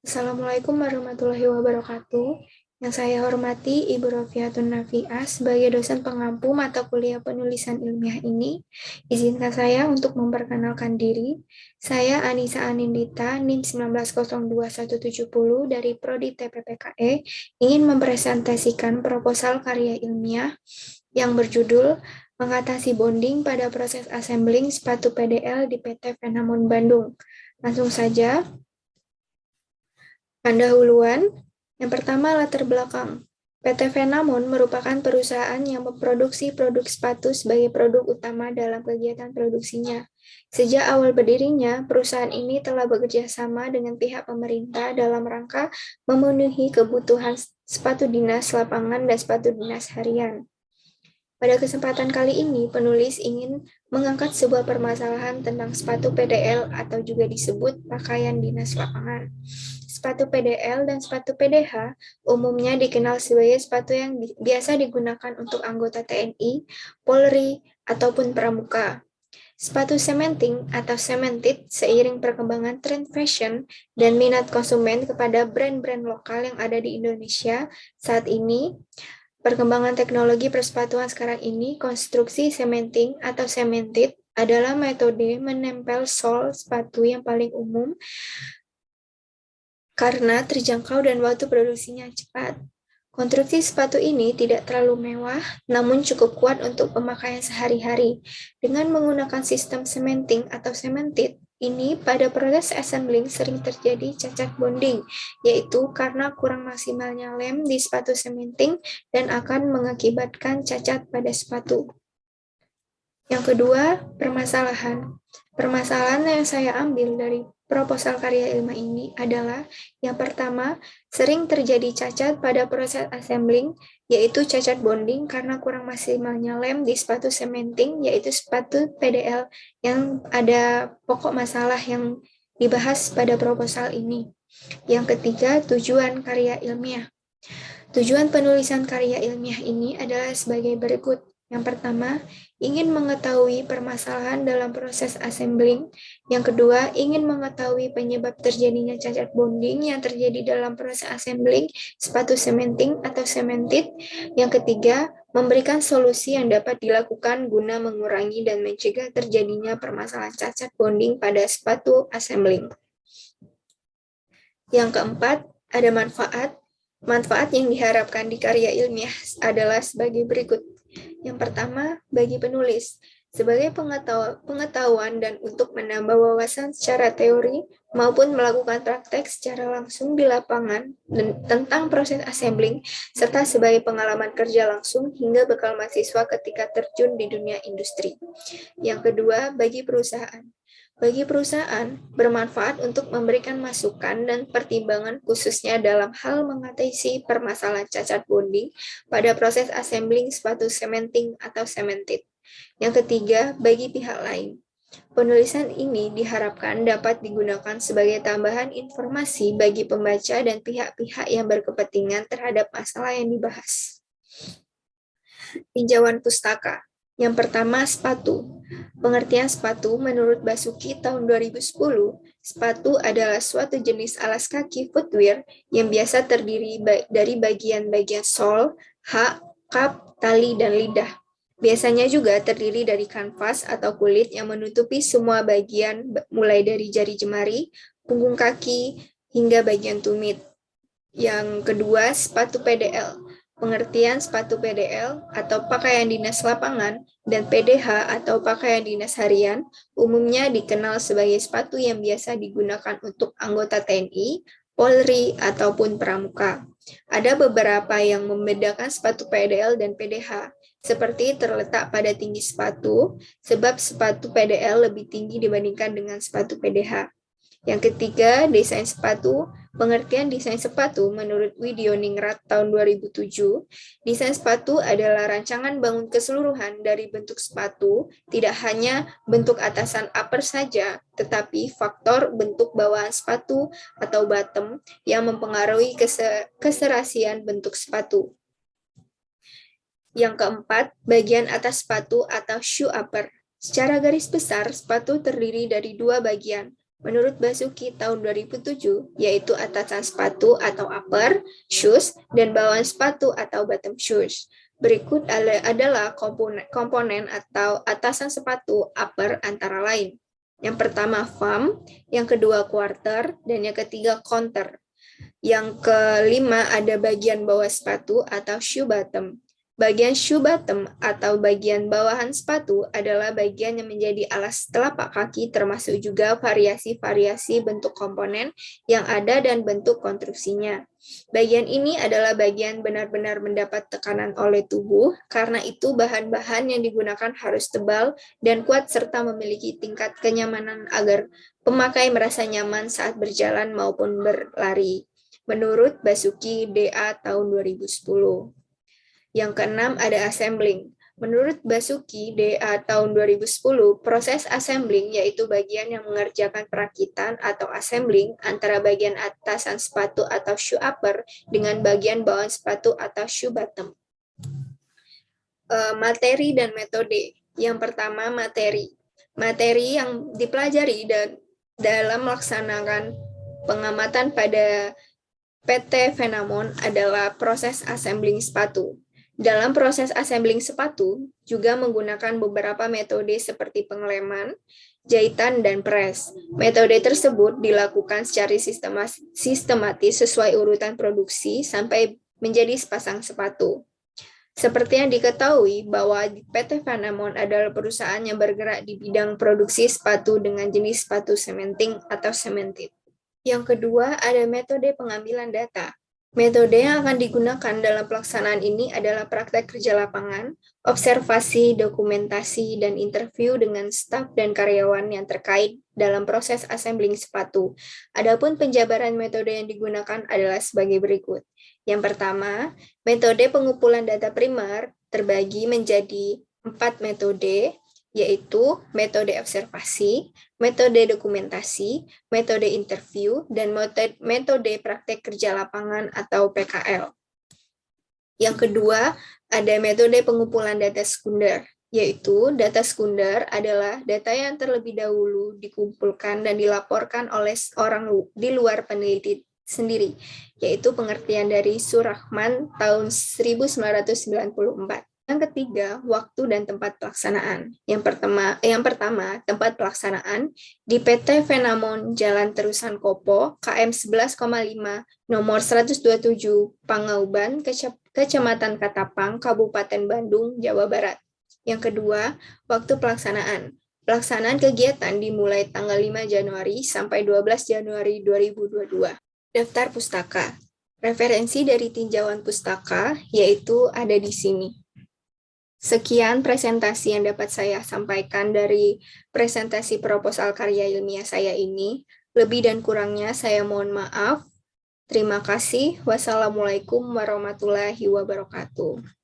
Assalamualaikum warahmatullahi wabarakatuh. Yang saya hormati Ibu Rofiatun Nafiah sebagai dosen pengampu mata kuliah penulisan ilmiah ini. Izinkan saya untuk memperkenalkan diri. Saya Anissa Anindita, NIM 19021170 dari Prodi TPPKE, ingin mempresentasikan proposal karya ilmiah yang berjudul Mengatasi bonding pada proses assembling sepatu PDL di PT Fenamon Bandung. Langsung saja. Pendahuluan, yang pertama latar belakang. PT Fenamon merupakan perusahaan yang memproduksi produk sepatu sebagai produk utama dalam kegiatan produksinya. Sejak awal berdirinya, perusahaan ini telah bekerja sama dengan pihak pemerintah dalam rangka memenuhi kebutuhan sepatu dinas lapangan dan sepatu dinas harian. Pada kesempatan kali ini, penulis ingin mengangkat sebuah permasalahan tentang sepatu PDL atau juga disebut pakaian dinas lapangan. Sepatu PDL dan sepatu PDH umumnya dikenal sebagai sepatu yang biasa digunakan untuk anggota TNI, Polri, ataupun pramuka. Sepatu cementing atau cemented seiring perkembangan tren fashion dan minat konsumen kepada brand-brand lokal yang ada di Indonesia saat ini. Perkembangan teknologi persepatuan sekarang ini, konstruksi cementing atau cemented adalah metode menempel sol sepatu yang paling umum karena terjangkau dan waktu produksinya cepat. Konstruksi sepatu ini tidak terlalu mewah, namun cukup kuat untuk pemakaian sehari-hari. Dengan menggunakan sistem cementing atau cemented, ini pada proses assembling sering terjadi cacat bonding, yaitu karena kurang maksimalnya lem di sepatu cementing dan akan mengakibatkan cacat pada sepatu. Yang kedua, permasalahan. Permasalahan yang saya ambil dari proposal karya ilmiah ini adalah yang pertama, sering terjadi cacat pada proses assembling, yaitu cacat bonding karena kurang maksimalnya lem di sepatu cementing, yaitu sepatu PDL yang ada pokok masalah yang dibahas pada proposal ini. Yang ketiga, tujuan karya ilmiah. Tujuan penulisan karya ilmiah ini adalah sebagai berikut. Yang pertama, ingin mengetahui permasalahan dalam proses assembling. Yang kedua, ingin mengetahui penyebab terjadinya cacat bonding yang terjadi dalam proses assembling sepatu cementing atau cemented. Yang ketiga, memberikan solusi yang dapat dilakukan guna mengurangi dan mencegah terjadinya permasalahan cacat bonding pada sepatu assembling. Yang keempat, ada manfaat. Manfaat yang diharapkan di karya ilmiah adalah sebagai berikut. Yang pertama, bagi penulis, sebagai pengetahuan dan untuk menambah wawasan secara teori maupun melakukan praktek secara langsung di lapangan tentang proses assembling, serta sebagai pengalaman kerja langsung hingga bekal mahasiswa ketika terjun di dunia industri. Yang kedua, bagi perusahaan. Bagi perusahaan, bermanfaat untuk memberikan masukan dan pertimbangan khususnya dalam hal mengatasi permasalahan cacat bonding pada proses assembling sepatu cementing atau cemented. Yang ketiga, bagi pihak lain. Penulisan ini diharapkan dapat digunakan sebagai tambahan informasi bagi pembaca dan pihak-pihak yang berkepentingan terhadap masalah yang dibahas. Tinjauan pustaka. Yang pertama, sepatu. Pengertian sepatu menurut Basuki tahun 2010, sepatu adalah suatu jenis alas kaki footwear yang biasa terdiri dari bagian-bagian sol, hak, kap, tali, dan lidah. Biasanya juga terdiri dari kanvas atau kulit yang menutupi semua bagian mulai dari jari jemari, punggung kaki, hingga bagian tumit. Yang kedua, sepatu PDL. Pengertian sepatu PDL atau pakaian dinas lapangan dan PDH atau pakaian dinas harian umumnya dikenal sebagai sepatu yang biasa digunakan untuk anggota TNI, Polri, ataupun pramuka. Ada beberapa yang membedakan sepatu PDL dan PDH, seperti terletak pada tinggi sepatu, sebab sepatu PDL lebih tinggi dibandingkan dengan sepatu PDH. Yang ketiga, desain sepatu. Pengertian desain sepatu menurut Widioningrat tahun 2007, desain sepatu adalah rancangan bangun keseluruhan dari bentuk sepatu, tidak hanya bentuk atasan upper saja, tetapi faktor bentuk bawahan sepatu atau bottom yang mempengaruhi keserasian bentuk sepatu. Yang keempat, bagian atas sepatu atau shoe upper. Secara garis besar, sepatu terdiri dari dua bagian, Menurut Basuki tahun 2007, yaitu atasan sepatu atau upper shoes dan bawahan sepatu atau bottom shoes. Berikut adalah komponen atau atasan sepatu upper antara lain. Yang pertama thumb, yang kedua quarter, dan yang ketiga counter. Yang kelima ada bagian bawah sepatu atau shoe bottom. Bagian shoe bottom atau bagian bawahan sepatu adalah bagian yang menjadi alas telapak kaki, termasuk juga variasi-variasi bentuk komponen yang ada dan bentuk konstruksinya. Bagian ini adalah bagian benar-benar mendapat tekanan oleh tubuh, karena itu bahan-bahan yang digunakan harus tebal dan kuat serta memiliki tingkat kenyamanan agar pemakai merasa nyaman saat berjalan maupun berlari. Menurut Basuki DA tahun 2010. Yang keenam ada assembling. Menurut Basuki DA tahun 2010, proses assembling yaitu bagian yang mengerjakan perakitan atau assembling antara bagian atasan sepatu atau shoe upper dengan bagian bawahan sepatu atau shoe bottom. Materi dan metode. Yang pertama, materi. Materi yang dipelajari dalam melaksanakan pengamatan pada PT Fenamon adalah proses assembling sepatu. Dalam proses assembling sepatu juga menggunakan beberapa metode seperti pengeleman, jahitan, dan press. Metode tersebut dilakukan secara sistematis sesuai urutan produksi sampai menjadi sepasang sepatu. Seperti yang diketahui bahwa PT Fenamon adalah perusahaan yang bergerak di bidang produksi sepatu dengan jenis sepatu cementing atau cemented. Yang kedua, ada metode pengambilan data. Metode yang akan digunakan dalam pelaksanaan ini adalah praktek kerja lapangan, observasi, dokumentasi, dan interview dengan staf dan karyawan yang terkait dalam proses assembling sepatu. Adapun penjabaran metode yang digunakan adalah sebagai berikut. Yang pertama, metode pengumpulan data primer terbagi menjadi 4 metode, yaitu metode observasi, metode dokumentasi, metode interview, dan metode praktek kerja lapangan atau PKL. Yang kedua, ada metode pengumpulan data sekunder, yaitu data sekunder adalah data yang terlebih dahulu dikumpulkan dan dilaporkan oleh orang di luar peneliti sendiri, yaitu pengertian dari Surahman tahun 1994. Yang ketiga, waktu dan tempat pelaksanaan. Yang pertama, tempat pelaksanaan di PT Fenamon Jalan Terusan Kopo, KM 11,5, nomor 127, Pangauban, Kecamatan Katapang, Kabupaten Bandung, Jawa Barat. Yang kedua, waktu pelaksanaan. Pelaksanaan kegiatan dimulai tanggal 5 Januari sampai 12 Januari 2022. Daftar pustaka. Referensi dari tinjauan pustaka yaitu ada di sini. Sekian presentasi yang dapat saya sampaikan dari presentasi proposal karya ilmiah saya ini. Lebih dan kurangnya saya mohon maaf. Terima kasih. Wassalamualaikum warahmatullahi wabarakatuh.